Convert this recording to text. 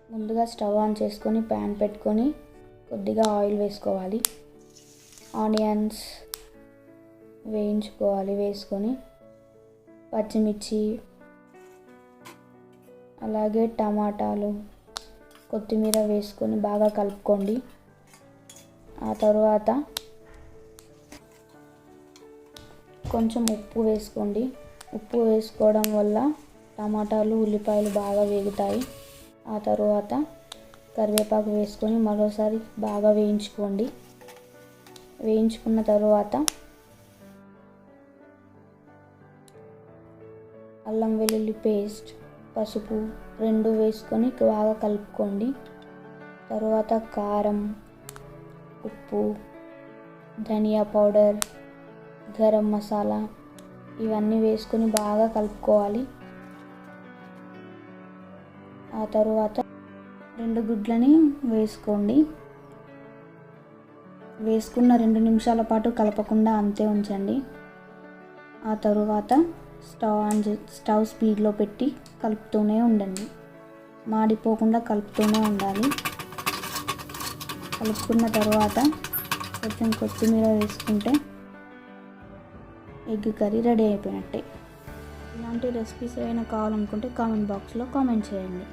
ముందుగా stove on చేసుకొని pan పెట్టుకొని కొద్దిగా ఆయిల్ వేసుకోవాలి. ఆనియన్స్ వేయించుకోవాలి. వేసుకొని పచ్చిమిర్చి అలాగే టమాటాలు కొత్తిమీర వేసుకొని బాగా కలుపుకోండి. ఆ తరువాత కొంచెం ఉప్పు వేసుకోండి. ఉప్పు వేసుకోవడం వల్ల టమాటాలు ఉల్లిపాయలు బాగా వేగుతాయి. ఆ తరువాత కరివేపాకు వేసుకొని మరోసారి బాగా వేయించుకోండి. వేయించుకున్న తరువాత అల్లం వెల్లుల్లి పేస్ట్, పసుపు 2 వేసుకొని బాగా కలుపుకోండి. తరువాత కారం, ఉప్పు, ధనియా పౌడర్, గరం మసాలా ఇవన్నీ వేసుకొని బాగా కలుపుకోవాలి. ఆ తరువాత 2 గుడ్లని వేసుకోండి. వేసుకున్న 2 నిమిషాల పాటు కలపకుండా అంతే ఉంచండి. ఆ తరువాత స్టవ్ స్పీడ్లో పెట్టి కలుపుతూనే ఉండండి. మాడిపోకుండా కలుపుతూనే ఉండాలి. కలుపుకున్న తర్వాత కొంచెం కొత్తిమీర వేసుకుంటే ఎగ్ కర్రీ రెడీ అయిపోయినట్టే. ఇలాంటి రెసిపీస్ ఏమైనా కావాలనుకుంటే కామెంట్ బాక్స్లో కామెంట్ చేయండి.